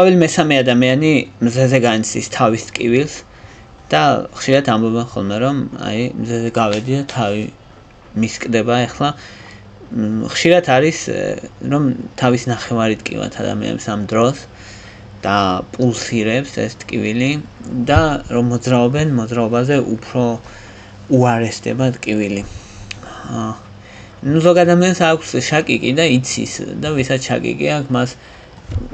ყოველ მესამე ადამიანი მზეზე განიცდის თავის ტკივილს და ხშირად ამბობენ ხოლმე რომ აი მზეზე გავედი და თავი მისკდება ახლა ხშირად არის რომ თავის ნახევარი ტკივათ ადამიანს ამ დროს და პულსირებს ეს ტკივილი და რომ მოძრაობენ მოძრაობაზე უფრო უარესდება ტკივილი. ზოგ ადამიანს აქვს შაკიკი და იცის და ვისაც შაკიკი აქვს მას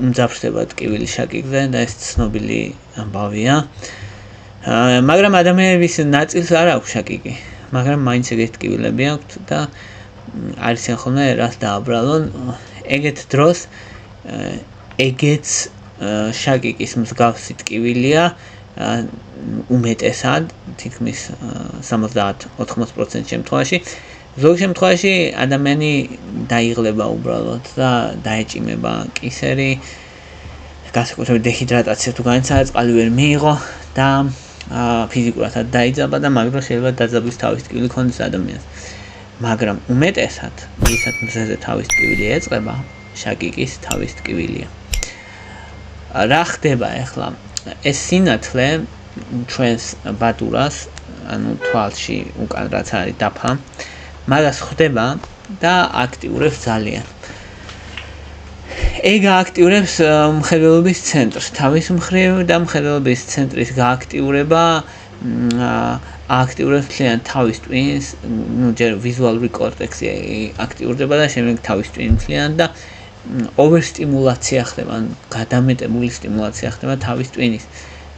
უმძაფრდება ტკივილი შაკიკზე და ეს ცნობილი ამბავია. მაგრამ ადამიანების ნაწილს არ აქვს შაკიკი, მაგრამ მაინც ეგეთ ტკივილები აქვთ და არიან ხოლმე რას დააბრალონ ეგეთ დროს ეგეც შაკიკის მსგავსი ტკივილია უმეტესად თითქმის 70-80% შემთხვევაში ზოგ შემთხვევაში ადამიანი დაიღლება უბრალოდ და დაეჭიმება კისერი განსაკუთრებით დეჰიდრატაცია თუ განიცადა წყალი ვერ მიიღო და ფიზიკურადაც დაიძაბა და მაგრამ შეიძლება დაძაბვის თავის ტკივილი ქონდეს ადამიანს მაგრამ უმეტესად ვისაც მზეზე თავის ტკივილი ეწყება შაკიკის თავის ტკივილია რა ხდება ახლა ეს სინათლე ჩვენს ბადურას ანუ თვალში უკან რაც არის დაფა მაგას ხდება და აქტიურებს ძალიან ეგ აქტიურებს მხედველობის ცენტრს თავის მხრივ და მხედველობის ცენტრის გააქტიურება აქტიურებს ძალიან თავის ტვინს ჯერ ვიზუალური კორტექსი აქტიურდება და შემდეგ თავის ტვინს ძალიან და ოვერსტიმულაცია ხდება გადამეტებული სტიმულაცია ხდება თავის ტვინის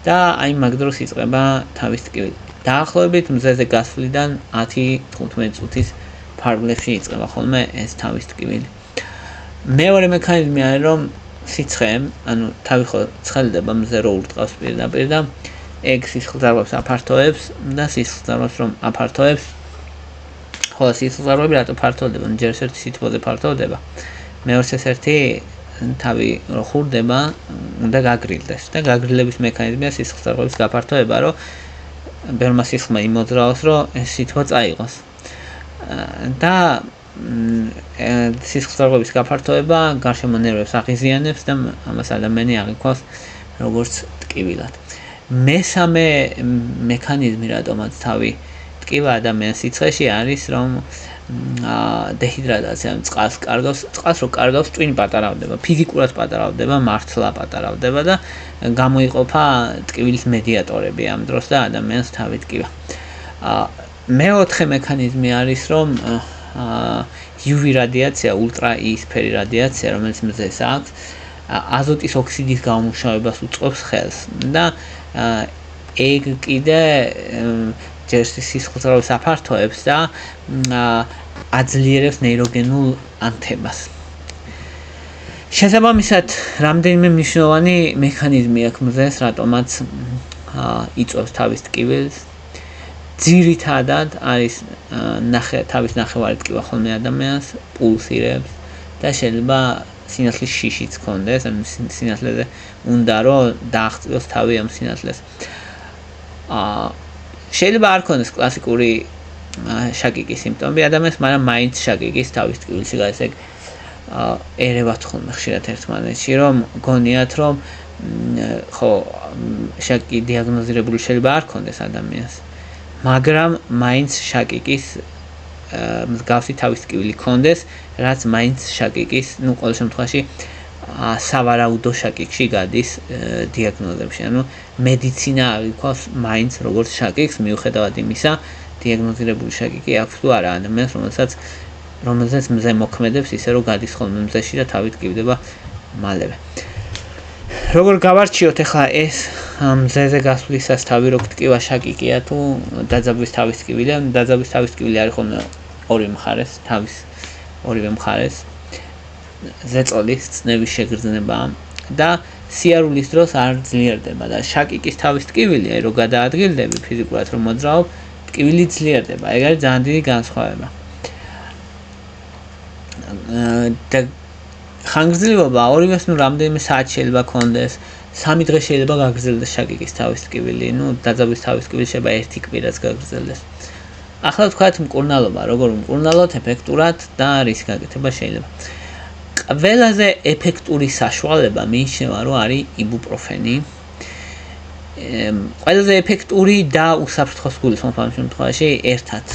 და აი მაგ დროს იწყება თავის ტკივილი დაახლოებით მზეზე გასვლიდან 10-15 წუთის ფარგლებში იწყება ხოლმე ეს თავის ტკივილი მეორე მექანიზმი არის რომ სიცხე ანუ თავი ხო ცხელდება მზე რო ურტყავს პირდაპირ და ეგ სისხლძარღვებს აფართოებს და სისხლძარღვებს რომ აფართოებს ხოლო სისხლძარღვები რატო ფართოვდება ჯერ ერთი სითბოზე ფართოვდება მეორე ერთი თავი რო ხურდება უნდა გაგრილდეს და გაგრილების მექანიზმია სისხლძარღვების გაფართოება რომ ბევრმა სისხლმა იმოძრაოს რომ ეს სითბო წაიღოს და სისხლძარღვების გაფართოება გარშემო ნერვებს აღიზიანებს და ამას ადამიანი აღიქვას როგორც ტკივილად მესამე მექანიზმი რატომაც თავი ტკივა ადამიანის სიცხეში არის რომ დეჰიდრატაცია წყალს რო კარგავს ტვინი პატარავდება ფიზიკურად პატარავდება მართლა პატარავდება და გამოიყოფა ტკივილის მედიატორები ამ დროს და ადამიანს თავი ტკივა მეოთხე მექანიზმი არის რომ UV რადიაცია ულტრა E-სფერი რადიაცია რომელიც მზეს აქვს აზოტის ოქსიდის გამომუშავებას უწყობს ხელს და ეგ კიდე ჯერ სისხლძარღვებს აფართოებს და აძლიერებს ნეიროგენულ ანთებას შესაბამისად რამდენიმე მნიშვნელოვანი მექანიზმი აქვს მზეს რატომაც იწვევს თავის ტკივილს ძირითადად არის თავის ნახევარი ტკივა ხოლმე ადამიანს პულსირებს და შეიძლება სინათლის შიშიც ქონდეს ან სინათლეზე უნდა რომ დააღწიოს თავი ამ სინათლეს შეიძლება არ ქონდეს კლასიკური შაკიკის სიმპტომები ადამიანს მაგრამ მაინც შაკიკის თავის ტკივილში გადის ეგ ერევათ ხოლმე ხშირად ერთმანეთში რომ გონიათ რომ ხო შაკიკი დიაგნოზირებული შეიძლება არ ქონდეს ადამიანს მაგრამ მაინც შაკიკის მსგავსი თავის ტკივილი ქონდეს რაც მაინც შაკიკის ნუ ყოველ შემთხვევაში სავარაუდო შაკიკში გადის დიაგნოზებში ანუ მედიცინა აღიქვას მაინც როგორც შაკიკს მიუხედავად იმისა დიაგნოზირებული შაკიკი აქვს თუ არა ადამიანს რომელსაც მზე მოქმედებს ისე რომ გადის ხოლმე მზეში და თავი ტკივდება მალევე როგორ გავარჩიოთ ახლა ეს მზეზე გასვლისას თავი რო ტკივა შაკიკია თუ დაძაბვის თავის ტკივილია დაძაბვის თავის ტკივილი არის ხოლმე ორივე მხარეს ზეწოლის წნევის შეგრძნება და სიარულის დროს არ ძლიერდება და შაკიკის თავის ტკივილი რო გადაადგილდები ფიზიკურად რომ მოძრაობ ტკივილი ძლიერდება ეგ არის ძალიან დიდი განსხვავება და ხანგრძლივობა ორივეს ნუ რამდენიმე საათი შეიძლება ქონდეს 3 დღე შეიძლება გაგრძელდეს შაკიკის თავის ტკივილი ნუ დაძაბვის თავის ტკივილი შეიძლება 1 კვირაც გაგრძელდეს ახლა ვთქვათ მკურნალობა როგორ მკურნალოთ ეფექტურად და რის გაკეთება შეიძლება ყველაზე ეფექტური საშუალება მიიჩნევა, რომ არის იბუპროფენი. ყველაზე ეფექტური და უსაფრთხო გულისხმობ შემთხვევაში ერთად.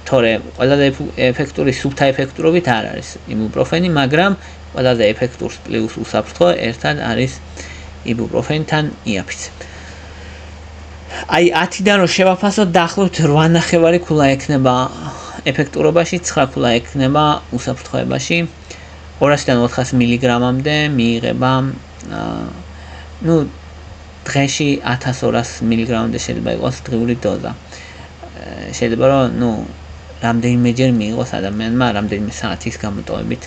თორე ყველაზე ეფექტური სუფთა ეფექტურობით არ არის იბუპროფენი, მაგრამ ყველაზე ეფექტურს პლუს უსაფრთხო ერთად არის იბუპროფენთან იაფიც. აი 10-დან რო შევაფასოთ, დაახლოებით 8.5 ქულა ექნება ეფექტურობაში, 9 ქულა ექნება უსაფრთხოებაში. 200-დან 400 მილიგრამამდე მიიღება დღეში 1200 მილიგრამამდე შეიძლება იყოს დღიური დოზა. შეიძლება რომ რამდენიმეჯერ მიიღოს ადამიანმა რამდენიმე საათის გამოტოვებით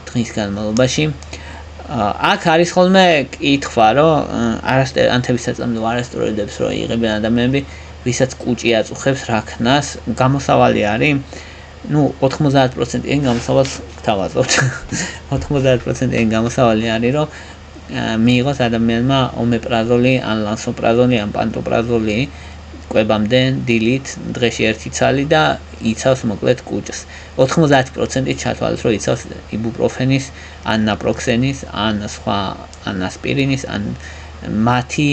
დღის განმავლობაში. აქ არის ხოლმე კითხვა, რომ ანთების საწამლო არასტეროიდებს რო იღებენ ადამიანები, ვისაც კუჭი აწუხებს რაქნას, გამოსავალი არის 90%-იან გამოსავალს გთავაზობთ. 90%-იან გამოსავალი არის, რომ მიიღოს ადამიანმა ომეპრაზოლი, ან ლანსოპრაზოლი, ან პანტოპრაზოლი კვებამდე დილით დღეში 1 ცალი და იცავს მოკლედ კუჭს. 90%-ით ჩათვალეს, რომ იცავს იბუპროფენის, ან ნაპროქსენის, ან სხვა, ან ასპირინის, ან მათი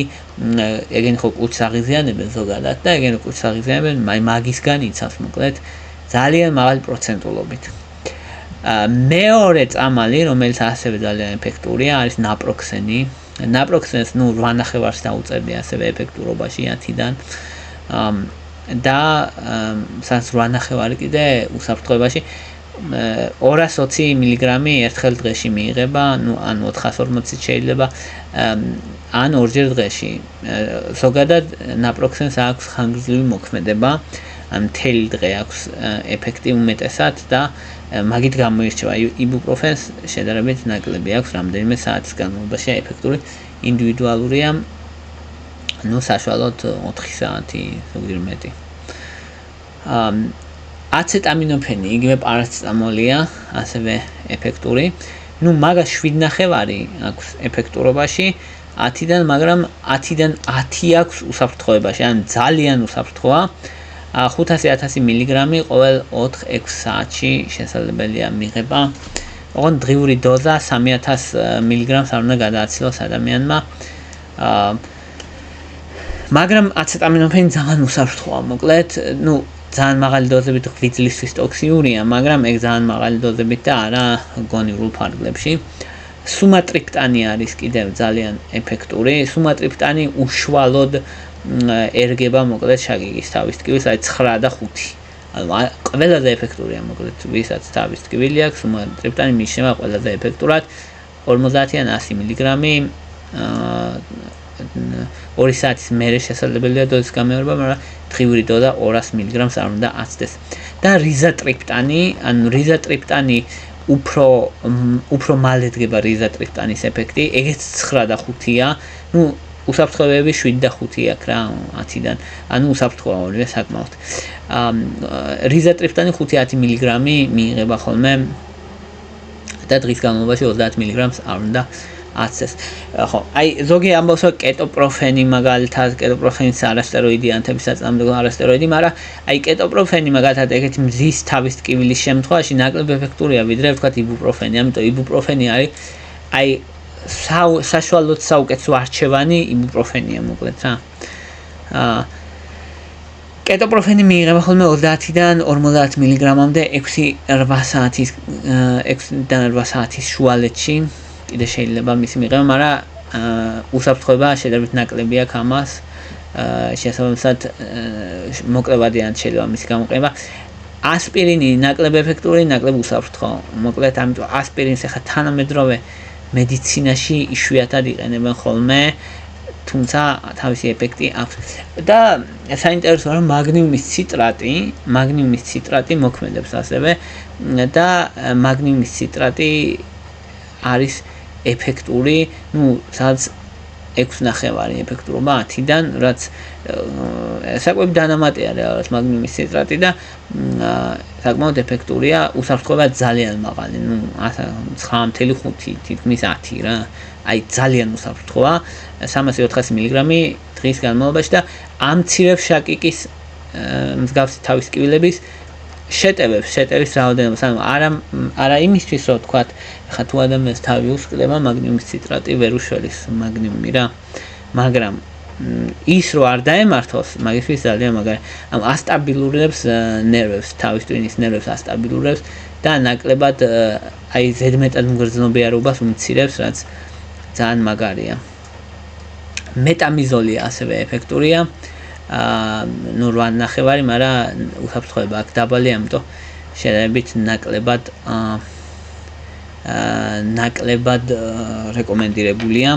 ეგენი ხო კუჭს აღიზიანებენ ზოგადად და ეგენი კუჭს აღიზიანებენ, მაგისგან იცავს მოკლედ ძალიან მაღალი პროცენტულობით. მეორე წამალი, რომელიც ასევე ძალიან ეფექტურია, არის ნაპროქსენი. ნაპროქსენს 8.5-ს დაუწერდი ასევე ეფექტურობაში 10-დან. და 8.5 კიდე უსაფრთხოებაში 220 მილიგრამი ერთხელ დღეში მიიღება, ან 440 შეიძლება, ან ორჯერ დღეში. ზოგადად ნაპროქსენს აქვს ხანგრძლივი მოქმედება, მთელი დღე აქვს ეფექტი უმეტესად და მაგით გამოირჩევა. იბუპროფენს შედარებით ნაკლები აქვს, რამდენიმე საათის განმავლობაში ეფექტური ინდივიდუალურია, საშუალოდ 4 საათი, ზოგადად მეტი. აცეტამინოფენი, იგივე პარაცეტამოლია, ასევე ეფექტური. მაგას 7.5 აქვს ეფექტურობაში 10-დან, მაგრამ 10-დან 10 აქვს უსაფრთხოებაში, ან ძალიან უსაფრთხოა. 500-1000 მილიგრამი ყოველ 4-6 საათში შესაძლებელია მიღება. ოღონდ დღიური დოზა 3000 მილიგრამს არ უნდა გადააცილოს ადამიანმა. მაგრამ აცეტამინოფენი ძალიან უსაფრთხოა, მოკლედ, ძალიან მაღალი დოზებით ღვიძლისთვის ტოქსიურია, მაგრამ ეგ ძალიან მაღალი დოზებით და არა გონივრულ ფარგლებში. სუმატრიპტანი არის კიდევ ძალიან ეფექტური. სუმატრიპტანი უშუალოდ ერგება მოკლედ შაგიგის თავის ტკივილს, აი 9 და 5. ყველაზე ეფექტურია მოკლედ, ვისაც თავის ტკივილი აქვს, სუმატრიპტანი მიშება ყველაზე ეფექტურად 50-ან 100 მილიგრამი 2 საათის მერე შესაძლებელია დოზის გამეორება, მაგრამ დღიური დოზა 200 მილიგრამს არ უნდა აცდეს. და რიზატრიპტანი, რიზატრიპტანი უფრო მალე დგება რიზატრიპტანის ეფექტი, ეგეც 9 და 5-ია, უსაფრთხოებები 7 და 5 აქვს რა 10-დან. უსაფრთხოა ორივე საკმაოდ. რიზატრიპტანი 5-10 მილიგრამი მიიღება ხოლმე და დღის განმავლობაში 30 მილიგრამს არ უნდა აცდეს. ხო, აი ზოგი ამბობს, რომ კეტოპროფენი მაგალითად, კეტოპროფენის არასტეროიდი, ანთების საწამლო არასტეროიდი, მაგრამ აი კეტოპროფენი მაგალითად ეგეთი მზის თავის ტკივილის შემთხვევაში ნაკლებ ეფექტურია, ვიდრე ვთქვათ იბუპროფენი. ამიტომ იბუპროფენი არის აი საშუალოდ საუკეთესო არჩევანი იბუპროფენია მოკლედ რა. კეტოპროფენი მიიღება ხოლმე 30-დან 50 მილიგრამამდე 6-8 საათის შუალედში. კიდე შეიძლება მისი მიღება, მაგრამ უსაფრთხოება შედარებით ნაკლები აქვს ამას. შესაბამისად მოკლებადიან შეიძლება მისი გამოყენება. ასპირინი ნაკლებ ეფექტური, ნაკლებ უსაფრთხო. მოკლედ ამიტომ ასპირინს ახლა თანამედროვე მედიცინაში იშვიათად იყენებენ ხოლმე, თუმცა თავისი ეფექტი აქვს. და საინტერესოა, რომ მაგნიუმის ციტრატი მოქმედებს ასევე და მაგნიუმის ციტრატი არის ეფექტური, სადაც 6.5 ეფექტურობა 10-დან, რაც საკმაოდ დანამატია რეალურად მაგნიუმის ციტრატი და საკმაოდ ეფექტურია, უსაფრთხოება ძალიან მაღალი, 9.5 თითქმის 10 რა. აი ძალიან უსაფრთხოა, 300-400 მილიგრამი დღის განმავლობაში და ამცირებს შაკიკის მსგავსი თავის ტკივილების შეტევის რაოდენობას, ანუ არა იმისთვის, რომ თქვათ, ხა თუ ადამიანს თავი უსკლება, მაგნიუმის ციტრატი ვერ უშველის მაგნიუმი რა, მაგრამ ის რო არ დაემართოს, მაგისთვის ძალიან მაგარი, ანუ ასტაბილურებს ნერვებს, თავის ტვინის ნერვებს ასტაბილურებს და ნაკლებად აი ზედმეტად მგრძნობიარობას უმცირებს, რაც ძალიან მაგარია. მეტამიზოლი ასევე ეფექტურია. ნუ 8.5, მაგრამ უსაფრთხოება აქ დაბალია, ამიტომ შედარებით ნაკლებად რეკომენდირებულია.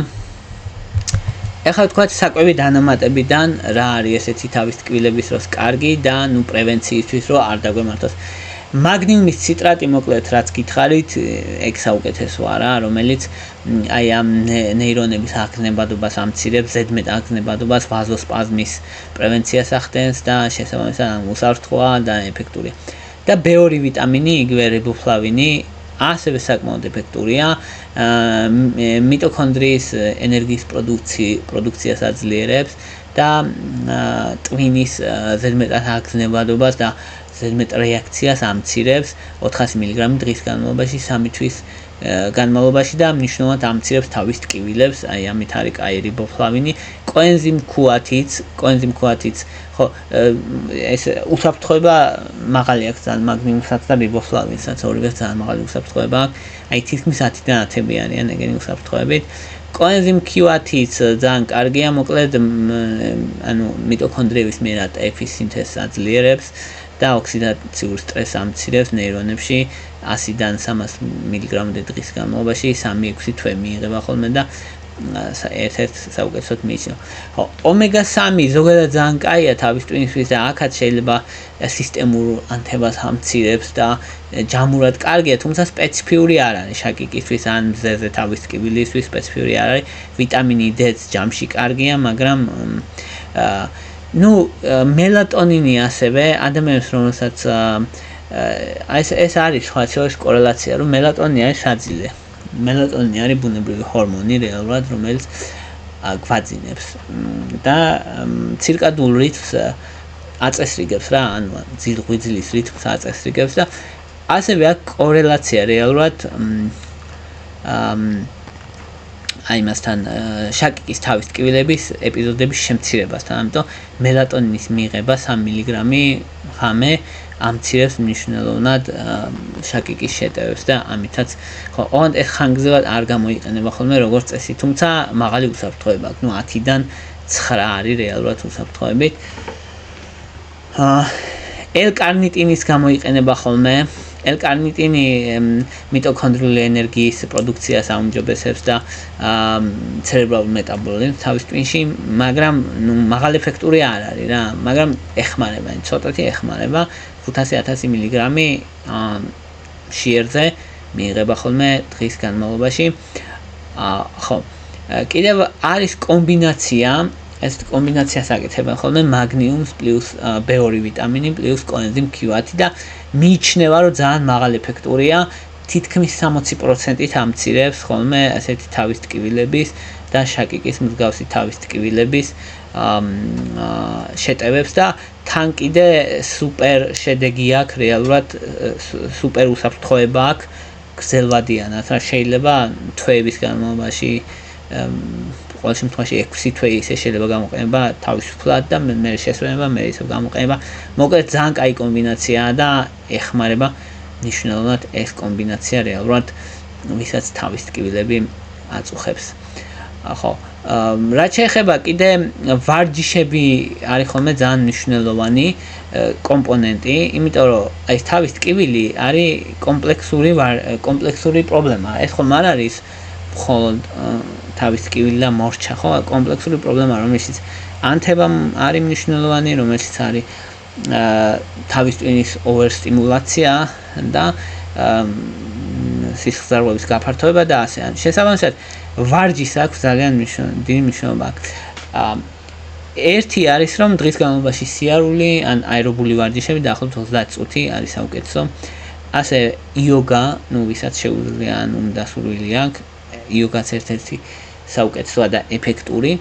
ეხლა თქვათ საკვები დანამატებიდან რა არის ესეთი თავის ტკბილების დროს კარგი და ნუ პრევენციისთვის რომ არ დაგვემართოს. მაგნიუმის ციტრატი მოკლედ რაც გითხარით, ეგ საუკეთესო არა, რომელიც აი ამ ნეირონების აღგზნებადობას ამცირებს, ზედმეტ აღგზნებადობას, ვაზოსპაზმის პრევენციას ახდენს და შესაბამისად უსაფრთხოა და ეფექტურია. და B2 ვიტამინი, იგივე რიბოფლავინი ასევე საკმაოდ ეფექტურია, მიტოქონდრიის ენერგიის პროდუქციას აძლიერებს და ტვინის ზედმეტად აღგზნებადობას და ზედმეტ რეაქციას ამცირებს 400 მგ დღის განმავლობაში 3 თვის განმავლობაში და მნიშვნელოვნად ამცირებს თავის ტკივილებს, აი ამით არის კაი რიბოფლავინი, კოენზიმ Q10-იც, ხო, ეს უსაფრთხოება მაღალი აქვს ძალიან მაგნიუმსაც და რიბოფლავინსაც, ორივე ძალიან მაღალი უსაფრთხოება აქვს, აი თითქმის 10-დან 10-ები არიან ეგენი უსაფრთხოებით. კოენზიმ Q10-იც ძალიან კარგია, მოკლედ ანუ მიტოქონდრიების მიერ ATP-ის სინთეზს აძლიერებს და ოქსიდაციურ სტრესს ამცირებს ნეირონებში 100-დან 300 მგ დღის განმავლობაში 3-6 თვე მიიღება ხოლმე და ერთ-ერთ საუკეთესოდ მიიჩნევა. ხო, ომეგა-3 ზოგადად ძალიან კაია თავის ტვინისთვის და აქაც შეიძლება სისტემურ ანთებას ამცირებს და ჯამურად კარგია, თუმცა სპეციფიური არ არის შაკიკისთვის ან მზეზე თავის ტკბილისთვის სპეციფიური არ არის. ვიტამინი D-ც ჯამში კარგია, მაგრამ ნუ მელატონინი ასევე ადამიანს რომელსაც ეს არის სხვა შორის კორელაცია, რომ მელატონინი არის საძილე. მელატონინი არის ბუნებრივი ჰორმონი რეალურად, რომელიც გვაძინებს და ცირკადულ რითმს აწესრიგებს რა, ანუ ღვიძლის რითმს აწესრიგებს და ასევე აქვს კორელაცია რეალურად აი მასთან შაკიკის თავის ტკბილების ეპიზოდების შემცირებასთან, ამიტომ მელატონინის მიღება 3 მგ ღამე ამცირებს მნიშვნელოვნად შაკიკის შეტევებს და ამითაც ხო, ოღონდ ეს ხანგრძლივად არ გამოიყენება ხოლმე როგორც წესი, თუმცა მაღალი უსაფრთხოება აქვს, ნუ 10-დან 9 არის რეალურად უსაფრთხოებით. L-კარნიტინის გამოიყენება ხოლმე. L-კარნიტინი მიტოქონდრიული ენერგიის პროდუქციას აუმჯობესებს და ცერებრალურ მეტაბოლიზმს თავის ტვინში, მაგრამ ნუ მაღალ ეფექტური არ არის რა, მაგრამ ეხმარება, ცოტათი ეხმარება 500-1000 მგ შიერზე მიიღება ხოლმე დღის განმავლობაში. ხო, კიდევ არის კომბინაცია, ეს კომბინაციას აკეთებენ ხოლმე მაგნიუმს პლუს B2 ვიტამინი პლუს კოენზიმ Q10 და მიიჩნევა რომ ძალიან მაღალი ეფექტურია, თითქმის 60%-ით ამცირებს ხოლმე ასეთი თავის ტკბილების და შაკიკის მსგავსი თავის ტკბილების შეტევებს და თან კიდე სუპერ შედეგი აქვს, რეალურად სუპერ უსაფრთხოება აქვს გრძელვადიანად, რა შეიძლება თვეების განმავლობაში ყოველ შემთხვევაში 6 თვე ისე შეიძლება გამოყენება თავისუფლად და მე შესვენება მე ისე გამოყენება. მოკლედ ძალიან კაი კომბინაციაა და ეხმარება მნიშვნელოვნად ეს კომბინაცია რეალურად ვისაც თავის ტკბილები აწუხებს. ხო, რაც შეეხება კიდე ვარჯიშები არის ხოლმე ძალიან მნიშვნელოვანი კომპონენტი, იმიტომ რომ აი თავის ტკბილი არის კომპლექსური პრობლემა. ეს ხომ არ არის მხოლოდ თავის ტკბილი და მორჩა, ხო, კომპლექსური პრობლემა, რომელშიც ანთება არის მნიშვნელოვანი, რომელშიც არის თავის ტვინის ოვერსტიმულაცია და სისხლძარღვების გაფართოება და ასე. შესაბამისად, ვარჯიშს აქვს ძალიან დიდი მნიშვნელობა. ერთი არის, რომ დღის განმავლობაში სიარული ან აერობული ვარჯიშები დაახლოებით 30 წუთი არის საუკეთესო. ასე იოგა, ნუ ვისაც შეუძლია ან უნდა სურვილი აქვს, იოგაც ერთ-ერთი საუკეთესოა და ეფექტური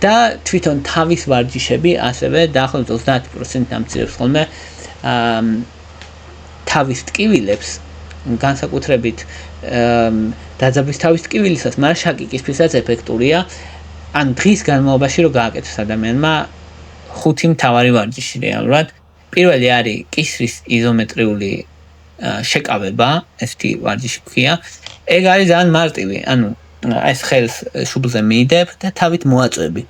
და თვითონ თავის ვარჯიშები ასევე დაახლოებით 30% ამცირებს ხოლმე თავის ტკივილებს განსაკუთრებით დაძაბვის თავის ტკივილისაც, მაგრამ შაკიკისთვისაც ეფექტურია. ან დღის განმავლობაში რო გააკეთოს ადამიანმა 5 მთავარი ვარჯიში რეალურად. პირველი არის კისრის იზომეტრიული შეკავება, ესეთი ვარჯიში ქვია. ეგ არის ძალიან მარტივი, ანუ ეს ხელს შუბლზე მიიდებ და თავით მოაწვევი.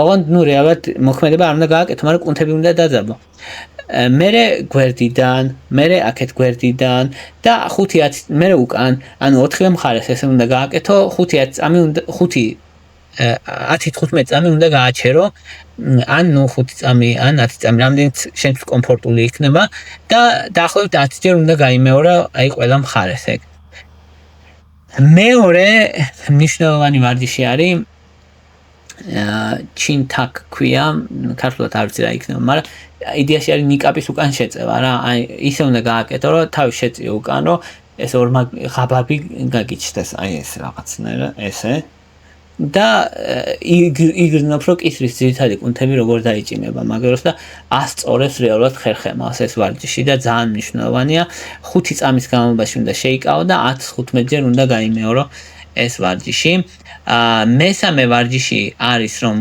ოღონდ რეალურად მოქმედება არ უნდა გააკეთო, მაგრამ კუნთები უნდა დაძაბო. მერე გვერდიდან, მერე აქეთ გვერდიდან და 5-10 მერე უკან, ანუ 4-ვე მხარეს ესე უნდა გააკეთო, 5-10 წამი უნდა 10-15 წამი უნდა გააჩერო, ან 5 წამი, ან 10 წამი, რამდენიც შენთვის კომფორტული იქნება და დაახლოებით 10 ჯერ უნდა გაიმეორა აი ყველა მხარეს ეგ. მეორე მნიშვნელოვანი ვარჯიში არის ჩინთაკ ქვია, ქართულად არ ვიცი რა იქნება, მაგრამ იდეაში არის ნიკაპის უკან შეწევა რა, აი ისე უნდა გააკეთო, რომ თავი შეწიო უკან, რომ ეს ორმაგ ღაბაბი გაგიჩნდეს, აი ეს რაღაცნაირად ესე. და იგრძნობ, რომ კისრის ძირითადი კუნთები როგორ დაიჭიმება მაგეროს და ასწორებს რეალურად ხერხემალს ეს ვარჯიში და ძალიან მნიშვნელოვანია. 5 წამის განმავლობაში უნდა შეიკავო და 10-15 ჯერ უნდა გაიმეორო ეს ვარჯიში. მესამე ვარჯიში არის, რომ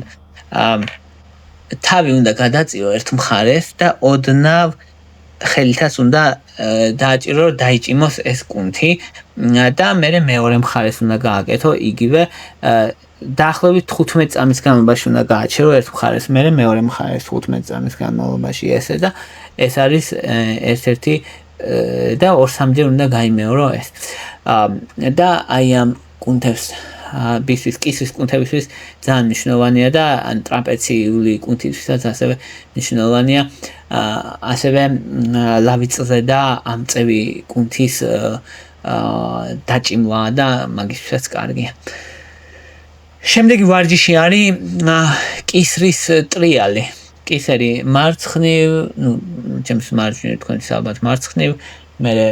თავი უნდა გადაწიო ერთ მხარეს და ოდნავ ხელითაც უნდა დააჭირო, რომ დაიჭიმოს ეს კუნთი და მერე მეორე მხარეს უნდა გააკეთო იგივე დაახლოებით 15 წამის განმავლობაში უნდა გააჩერო ერთ მხარეს, მერე მეორე მხარეს 15 წამის განმავლობაში ესე და ეს არის ერთ-ერთი და 2-3 ჯერ უნდა გაიმეორო ეს. და აი ამ კუნთებს ბისთვის კისრის კუნთებისთვის ძალიან მნიშვნელოვანია და ან ტრაპეციული კუნთისთვისაც ასევე მნიშვნელოვანია. ასევე ლავიწზე და ამწევი კუნთის დაჭიმვა და მაგისთვისაც კარგია. შემდეგი ვარჯიში არის კისრის ტრიალი. კისერი მარცხნივ, ჩემს მარჯვნივ თქვენთვის ალბათ მარცხნივ, მერე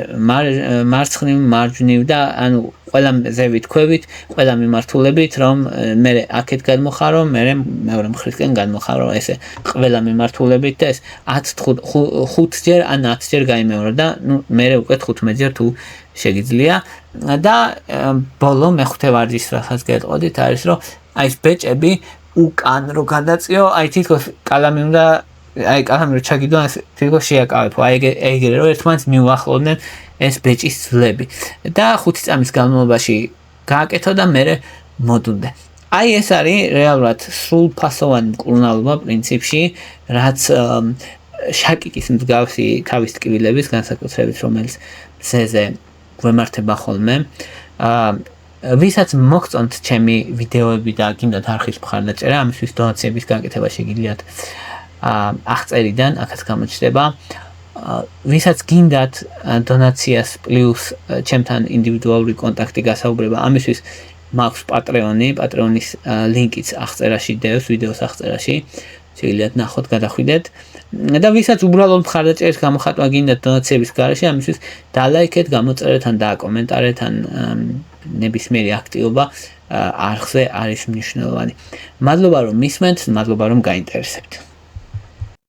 მარცხნივ, მარჯვნივ და ანუ ყველა ზევით ქვევით, ყველა მიმართულებით, რომ მერე აქეთ გადმოხარო, მერე მეორე მხრისკენ გადმოხარო, ესე ყველა მიმართულებით და ეს 5 ჯერ ან 10 ჯერ გაიმეორო და მერე უკვე 15 ჯერ თუ შეგიძლია და ბოლო მეხუთე ვარჯიშს რასაც გეტყოდით არის, რომ აი ეს ბეჭები უკან რო გადაწიო, აი თითქოს კალამი უნდა აი კალამი რო ჩაგიდო, თითქოს შეაკავებო, აი ეგრე რომ ერთმანეთს მიუახლოვდნენ ეს ბეჭის ძვლები და 5 წამის განმავლობაში გააკეთო და მერე მოდუნდე. აი ეს არის რეალურად სრულფასოვანი მკურნალობა პრინციპში, რაც შაკიკის მსგავსი თავის ტკივილების განსაკუთრებით, რომელიც მზეზე გვემართება ხოლმე. ვისაც მოგწონთ ჩემი ვიდეოები და გინდათ არხის მხარდაჭერა, ამისთვის დონაციების გაკეთება შეგიძლიათ აღწერიდან, აქაც გამოჩნდება. ვისაც გინდათ დონაციას პლუს ჩემთან ინდივიდუალური კონტაქტი გასაუბრება, ამისთვის მაქვს პატრეონის ლინკიც აღწერაში დევს, ვიდეოს აღწერაში. შეგიძლიათ ნახოთ, გადახვიდეთ. და ვისაც უბრალოდ მხარდაჭერის გამოხატვა გინდათ დონაციების გარეშე, ამისთვის დალაიქეთ, გამოწერეთ ან დააკომენტარეთ ან ნებისმიერი აქტივობა არხზე არის მნიშვნელოვანი. მადლობა რომ მისმენთ, მადლობა რომ გაინტერესებთ.